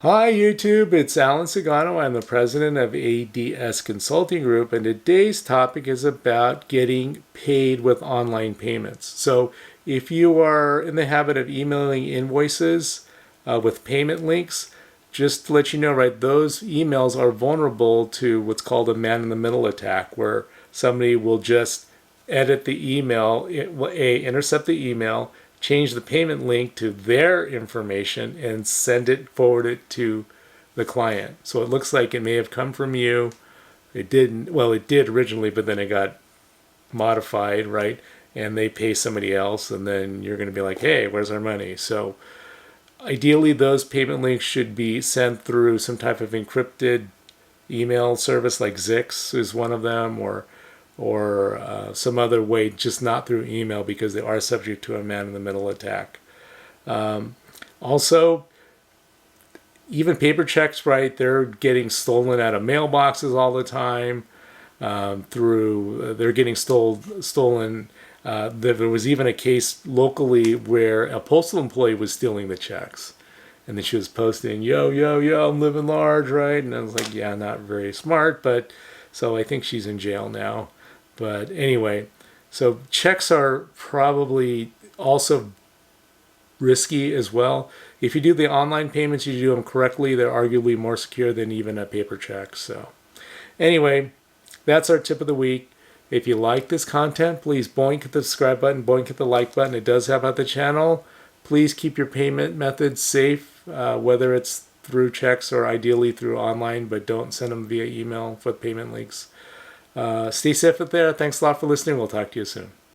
Hi YouTube, it's Alan Sagano. I'm the president of ADS Consulting Group, and today's topic is about getting paid with online payments. So if you are in the habit of emailing invoices with payment links, just to let you know, right, those emails are vulnerable to what's called a man-in-the-middle attack, where somebody will just edit the email, intercept the email, change the payment link to their information, and forward it to the client. So it looks like it may have come from you. It didn't, well, it did originally, but then it got modified, right? And they pay somebody else, and then you're going to be like, hey, where's our money? So ideally, those payment links should be sent through some type of encrypted email service like Zix is one of them, or some other way, just not through email, because they are subject to a man-in-the-middle attack. Also, even paper checks, right? They're getting stolen out of mailboxes all the time. They're getting stolen. There was even a case locally where a postal employee was stealing the checks, and then she was posting, "Yo, yo, yo, I'm living large," right? And I was like, "Yeah, not very smart," but so I think she's in jail now. But anyway, so checks are probably also risky as well. If you do the online payments, you do them correctly, they're arguably more secure than even a paper check. So anyway, that's our tip of the week. If you like this content, please boink hit the subscribe button, boink hit the like button. It does help out the channel. Please keep your payment methods safe, whether it's through checks or ideally through online, but don't send them via email with payment links. Stay safe out there. Thanks a lot for listening. We'll talk to you soon.